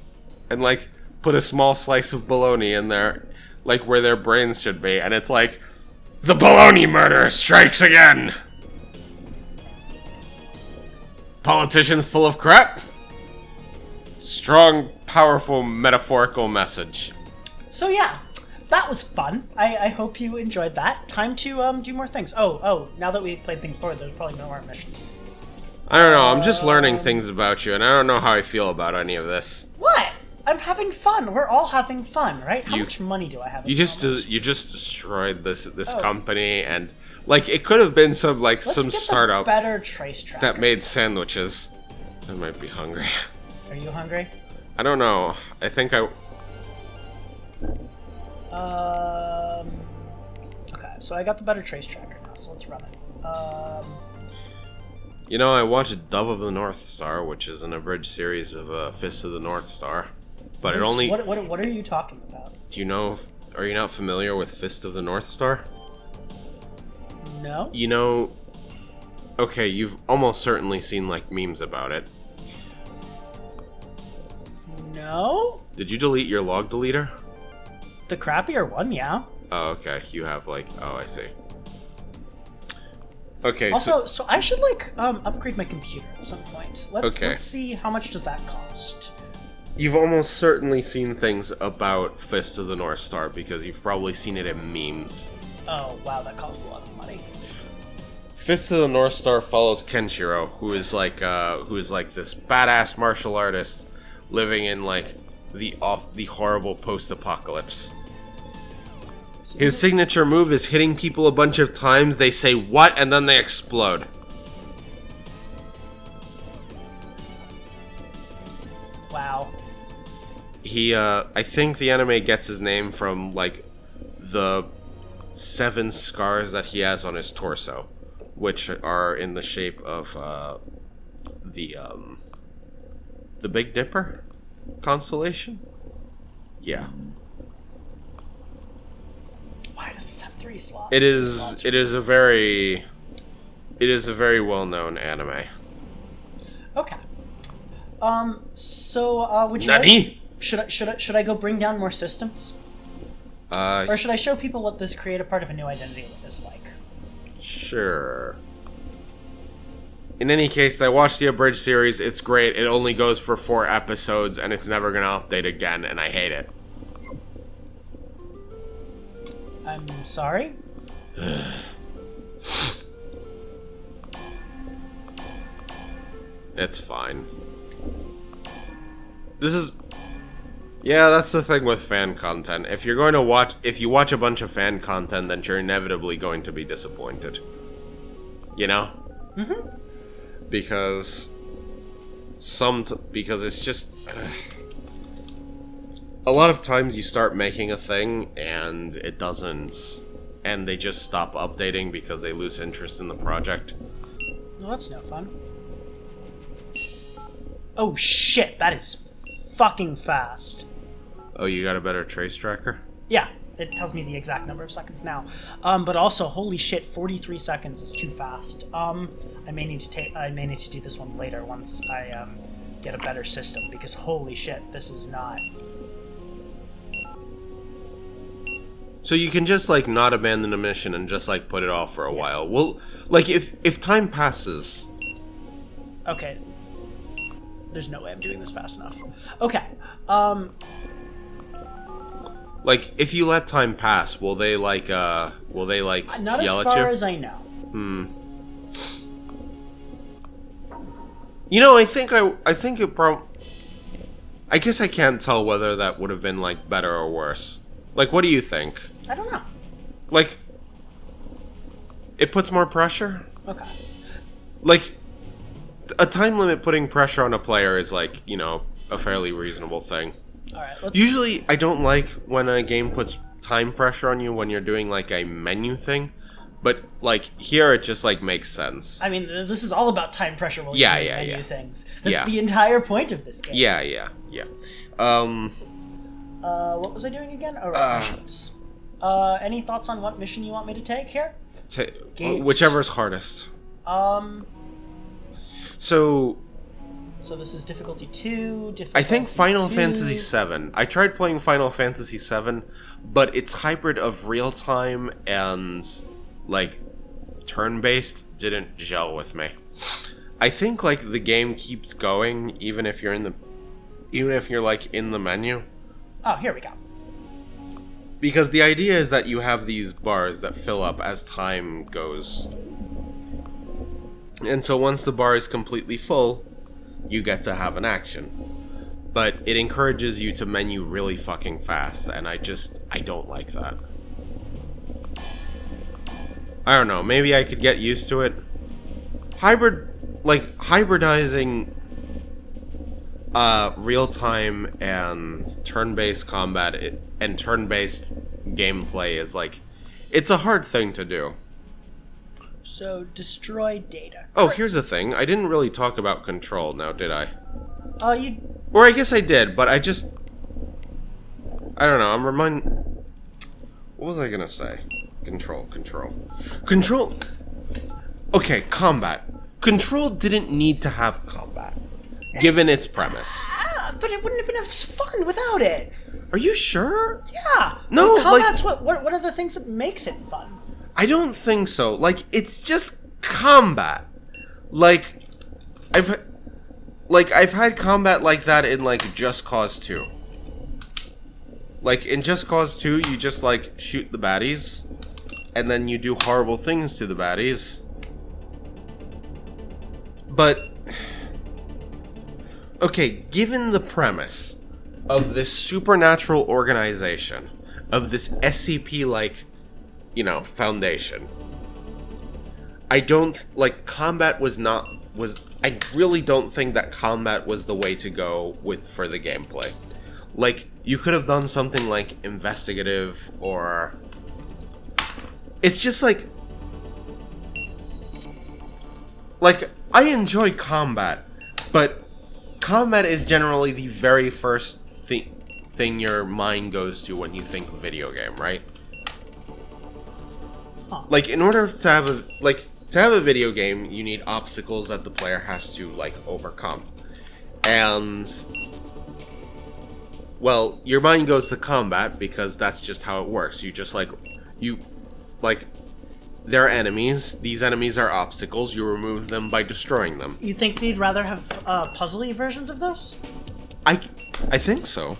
and like put a small slice of bologna in there, like where their brains should be, and it's like, the bologna murder strikes again. Politicians full of crap. Strong, powerful, metaphorical message. So yeah, that was fun. I hope you enjoyed that. Time to do more things. Oh, now that we've played things forward, there's probably no more missions. I don't know, I'm just learning things about you, and I don't know how I feel about any of this. What? I'm having fun. We're all having fun, right? How much money do I have? You just destroyed this company, and like it could have been some some startup better trace track that made sandwiches. I might be hungry. Are you hungry? I don't know. I think I. Okay, so I got the better trace tracker now. So let's run it. You know, I watched Dove of the North Star, which is an abridged series of Fist of the North Star. But it only... What are you talking about? Do you know... Are you not familiar with Fist of the North Star? No. You know... Okay, you've almost certainly seen, like, memes about it. No? Did you delete your log deleter? The crappier one, yeah. Oh, okay. You have, like... Oh, I see. Okay, also, so I should, like, upgrade my computer at some point. Let's see how much does that cost. You've almost certainly seen things about Fist of the North Star because you've probably seen it in memes. Oh, wow, that costs a lot of money. Fist of the North Star follows Kenshiro, who is like this badass martial artist living in like the horrible post-apocalypse. His signature move is hitting people a bunch of times, they say what, and then they explode. Wow. I think the anime gets his name from, like, the 7 scars that he has on his torso, which are in the shape of, the Big Dipper constellation? Yeah. Why does this have 3 slots? It is a very well-known anime. Okay. So, would you Nani? Should I go bring down more systems? Or should I show people what this create a part of a new identity is like? Sure. In any case, I watched the abridged series. It's great. It only goes for 4 episodes, and it's never gonna update again, and I hate it. I'm sorry? It's fine. Yeah, that's the thing with fan content. If you watch a bunch of fan content, then you're inevitably going to be disappointed. You know? Mm-hmm. Because it's just a lot of times you start making a thing and it doesn't, and they just stop updating because they lose interest in the project. Well, that's no fun. Oh shit, that is fucking fast. Oh, you got a better trace tracker? Yeah, it tells me the exact number of seconds now. But also, holy shit, 43 seconds is too fast. I may need to do this one later once I get a better system, because holy shit, this is not. So you can just like not abandon a mission and just like put it off for a while. Well, like if time passes. Okay. There's no way I'm doing this fast enough. Okay. Like, if you let time pass, will they like not yell at you? Not as far as I know. You know, I think I guess I can't tell whether that would have been like better or worse. Like, what do you think? I don't know. Like, it puts more pressure? Okay. Like, a time limit putting pressure on a player is like, you know, a fairly reasonable thing. Alright, Usually, I don't like when a game puts time pressure on you when you're doing, like, a menu thing. But, like, here it just, like, makes sense. I mean, this is all about time pressure while you're doing menu things. That's the entire point of this game. Yeah. What was I doing again? Oh, right, missions. Any thoughts on what mission you want me to take here? Whichever's hardest. So this is difficulty 2, I think Final Fantasy VII. I tried playing Final Fantasy VII, but its hybrid of real-time and, like, turn-based didn't gel with me. I think, like, the game keeps going even if you're like in the menu. Oh, here we go. Because the idea is that you have these bars that fill up as time goes. And so once the bar is completely full, you get to have an action. but it encourages you to menu really fucking fast, and I don't like that. I don't know, maybe I could get used to it. Hybridizing real-time and turn-based combat and turn-based gameplay is like, it's a hard thing to do. So, destroy data. Oh, here's the thing. I didn't really talk about control now, did I? You... Or I guess I did, but I don't know, what was I gonna say? Control. Okay, combat. Control didn't need to have combat, given its premise. But it wouldn't have been as fun without it. Are you sure? Yeah. No, combat's what are the things that makes it fun? I don't think so. Like, it's just combat. Like, I've had combat like that in, like, Just Cause 2. Like, in Just Cause 2, you just, like, shoot the baddies, and then you do horrible things to the baddies. But, okay, given the premise of this supernatural organization, of this SCP-like, foundation, I really don't think that combat was the way to go for the gameplay. Like, you could have done something like investigative, or... It's just like, I enjoy combat, but combat is generally the very first thing your mind goes to when you think video game, right? Huh. Like, in order to have a video game, you need obstacles that the player has to, like, overcome. And, well, your mind goes to combat because that's just how it works. They're enemies. These enemies are obstacles. You remove them by destroying them. You think they'd rather have puzzly versions of this? I think so.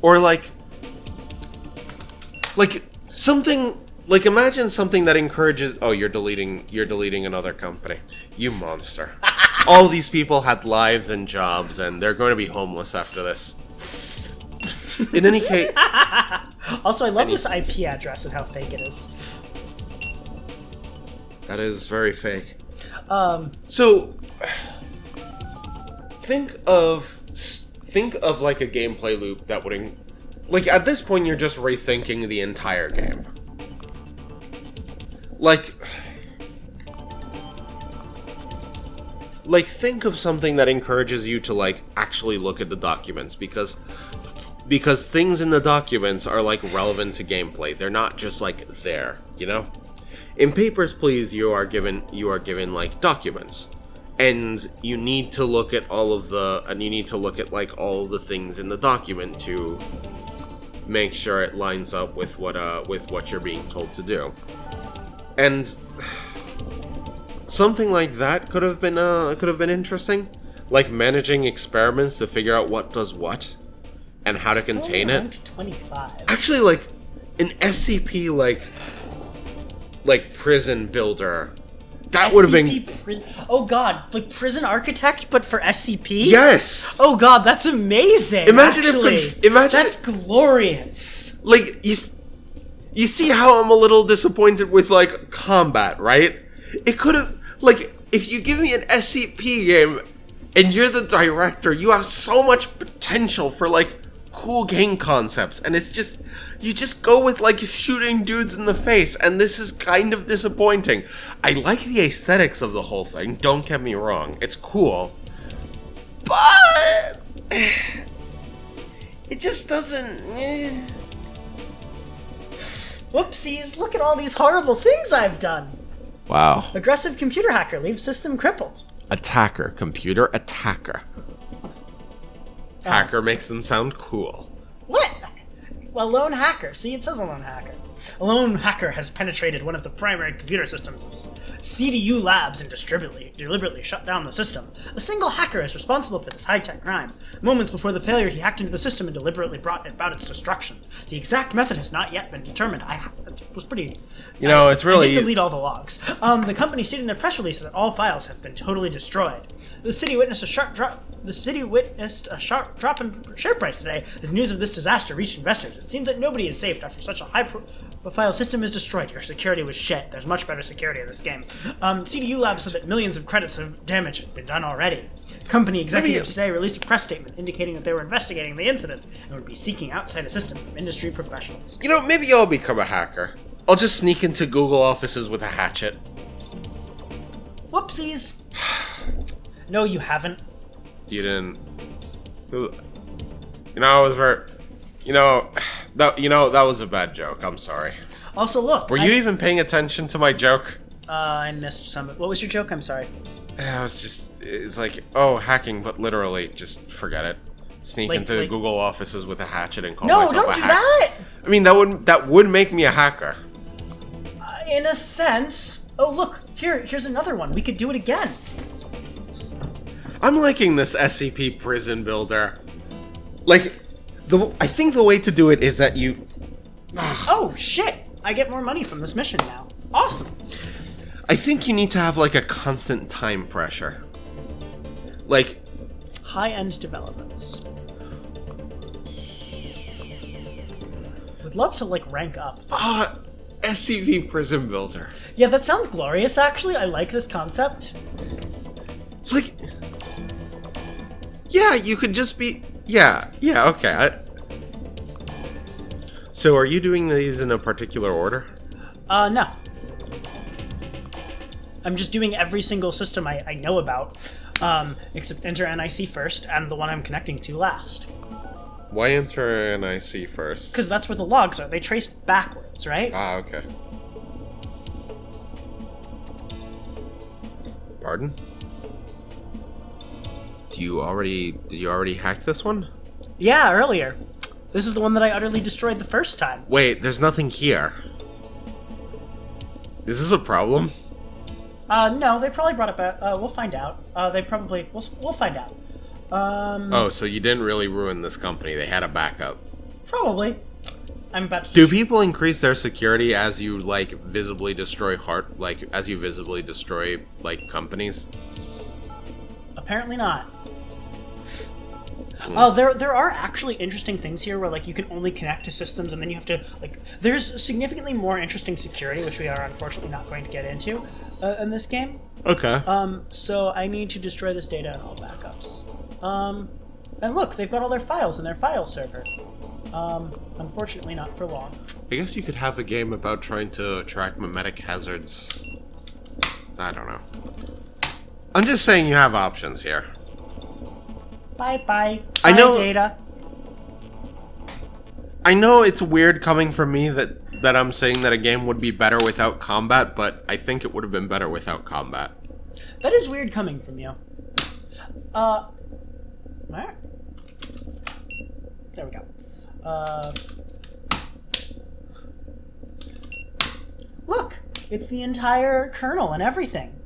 Or something, imagine something that encourages, oh, you're deleting another company. You monster. All these people had lives and jobs, and they're going to be homeless after this. In any case... Also, I love this IP address and how fake it is. That is very fake. So, think of like a gameplay loop that would, at this point you're just rethinking the entire game. Like, think of something that encourages you to, like, actually look at the documents, because things in the documents are, like, relevant to gameplay. They're not just, like, there, you know? In Papers, Please, you are given like documents, and you need to look at all of the things in the document to make sure it lines up with what you're being told to do. And something like that could have been interesting, like managing experiments to figure out what does what and how to contain it. 25. Actually, like an SCP like prison builder. That would have been... Oh god, like prison architect, but for SCP? Yes! Oh god, that's amazing! That's glorious! Like, you see how I'm a little disappointed with, like, combat, right? It could have... Like, if you give me an SCP game, and you're the director, you have so much potential for, like, cool game concepts, and it's just... You just go with, like, shooting dudes in the face, and this is kind of disappointing. I like the aesthetics of the whole thing, don't get me wrong. It's cool. But... It just doesn't... Whoopsies, look at all these horrible things I've done. Wow. Aggressive computer hacker leaves system crippled. Attacker, computer attacker. Hacker makes them sound cool. What? A lone hacker. See, it says a lone hacker. A lone hacker has penetrated one of the primary computer systems of CDU Labs and deliberately shut down the system. A single hacker is responsible for this high-tech crime. Moments before the failure, he hacked into the system and deliberately brought about its destruction. The exact method has not yet been determined. was pretty. You know, it's really. I did delete all the logs. The company stated in their press release that all files have been totally destroyed. The city witnessed a sharp drop. The city witnessed a sharp drop in share price today as news of this disaster reached investors. It seems that nobody is safe after such a high-profile system is destroyed. Your security was shit. There's much better security in this game. CDU Labs said that millions of credits of damage had been done already. Company executives today released a press statement indicating that they were investigating the incident and would be seeking outside assistance from industry professionals. You know, maybe I'll become a hacker. I'll just sneak into Google offices with a hatchet. Whoopsies. No, you haven't. You didn't. You know, it was very. That was a bad joke. I'm sorry. Also, look. Were you even paying attention to my joke? I missed some. What was your joke? I'm sorry. It's like, oh, hacking, but literally, just forget it. Sneak into Google offices with a hatchet and call myself a hacker. No, don't do that! I mean, that would make me a hacker. In a sense. Oh, look, here's another one. We could do it again. I'm liking this SCP prison builder. Like, I think the way to do it is that you... Oh, shit! I get more money from this mission now. Awesome! I think you need to have, like, a constant time pressure. Like... High-end developments. Would love to, like, rank up. SCP prison builder. Yeah, that sounds glorious, actually. I like this concept. Like... Yeah, you could just be... Yeah, okay. So are you doing these in a particular order? No. I'm just doing every single system I know about, except enter NIC first, and the one I'm connecting to last. Why enter NIC first? Because that's where the logs are. They trace backwards, right? Ah, okay. Pardon? Did you already hack this one? Yeah, earlier. This is the one that I utterly destroyed the first time. Wait, there's nothing here. Is this a problem? No, they probably brought it back. We'll find out. We'll find out. Oh, so you didn't really ruin this company. They had a backup. Probably. I'm about to... Do people increase their security as you, like, visibly destroy companies? Apparently not. There are actually interesting things here where, like, you can only connect to systems and then you have to, like, there's significantly more interesting security, which we are unfortunately not going to get into in this game. Okay. So I need to destroy this data and all backups. And look, they've got all their files in their file server. Unfortunately not for long. I guess you could have a game about trying to track mimetic hazards. I don't know. I'm just saying you have options here. Bye-bye. I know data. I know it's weird coming from me that I'm saying that a game would be better without combat, but I think it would have been better without combat. That is weird coming from you. There we go. Look, it's the entire kernel and everything.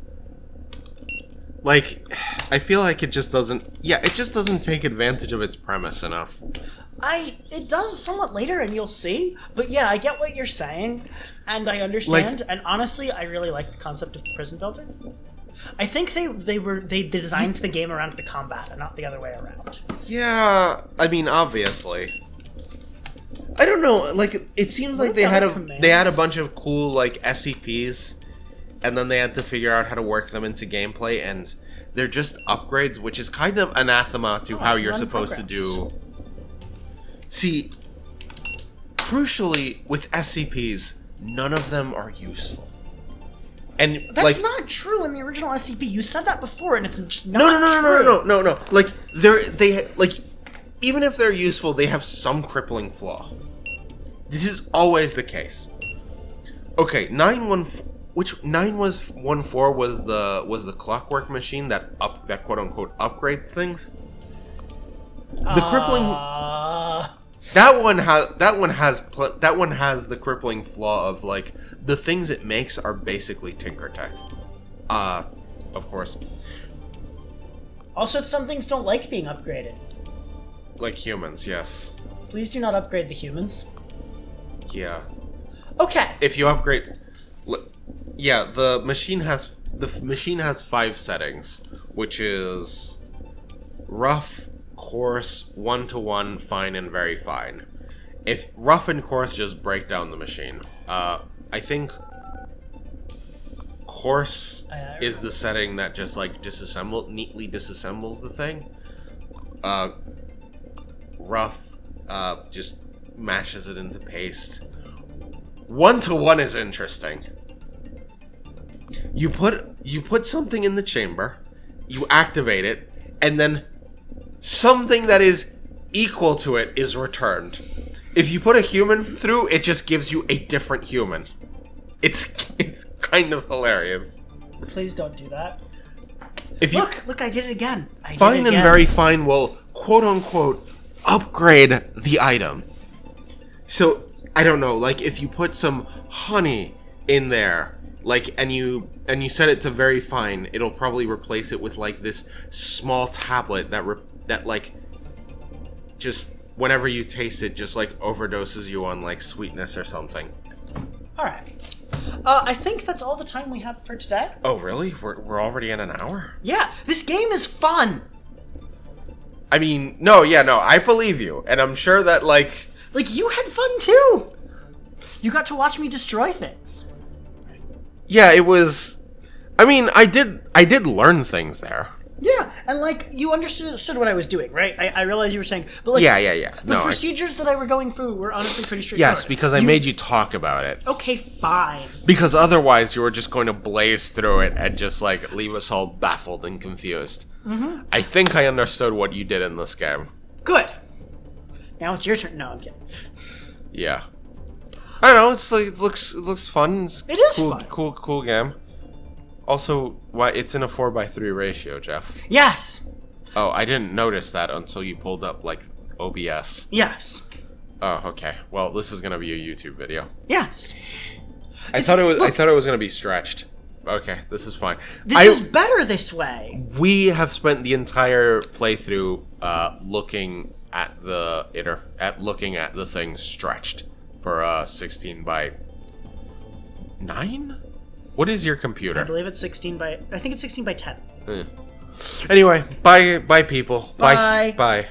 Like, I feel like it just doesn't take advantage of its premise enough. It does somewhat later, and you'll see. But yeah, I get what you're saying, and I understand. And honestly, I really like the concept of the prison builder. I think they designed the game around the combat and not the other way around. Yeah, I mean, obviously. I don't know. Like, it seems like they had a bunch of cool, like, SCPs, and then they had to figure out how to work them into gameplay, and they're just upgrades, which is kind of anathema to how you're supposed to do. See, crucially, with SCPs, none of them are useful. And that's not true in the original SCP. You said that before, and it's just not true. No. Like they even if they're useful, they have some crippling flaw. This is always the case. Okay, 914 was the clockwork machine that quote unquote upgrades things. The crippling that one has the crippling flaw of, like, the things it makes are basically Tinker Tech. Of course. Also, some things don't like being upgraded. Like humans, yes. Please do not upgrade the humans. Yeah. Okay. If you upgrade, yeah, the machine has 5 settings, which is rough, coarse, 1-to-1, fine, and very fine. If rough and coarse just break down the machine, I think coarse is the setting that just like neatly disassembles the thing. Rough just mashes it into paste. 1-to-1 is interesting. You put something in the chamber, you activate it, and then something that is equal to it is returned. If you put a human through, it just gives you a different human. It's kind of hilarious. Please don't do that. If you Look, I did it again. Fine and very fine will quote unquote upgrade the item. So I don't know, like if you put some honey in there, like and you set it to very fine, it'll probably replace it with like this small tablet that like just whenever you taste it just like overdoses you on like sweetness or something. All right. I think that's all the time we have for today. Oh really? We're already in an hour? Yeah, this game is fun. I mean, no, I believe you, and I'm sure that like you had fun too. You got to watch me destroy things. Yeah, it was. I mean, I did learn things there. Yeah, and like you understood what I was doing, right? I realized you were saying, but like yeah. The procedures that I were going through were honestly pretty straightforward. Yes, because I made you talk about it. Okay, fine. Because otherwise, you were just going to blaze through it and just like leave us all baffled and confused. Mm-hmm. I think I understood what you did in this game. Good. Now it's your turn. No, I'm kidding. Yeah. I don't know. It's like it looks fun. It is cool, fun. Cool game. Also, why it's in a 4:3 ratio, Jeff? Yes. Oh, I didn't notice that until you pulled up like OBS. Yes. Oh, okay. Well, this is gonna be a YouTube video. Yes. I thought it was gonna be stretched. Okay, this is fine. This is better this way. We have spent the entire playthrough looking at the thing stretched for 16 by 9. What is your computer? I believe it's 16 by. I think it's 16 by 10. Anyway, bye people. Bye. Bye.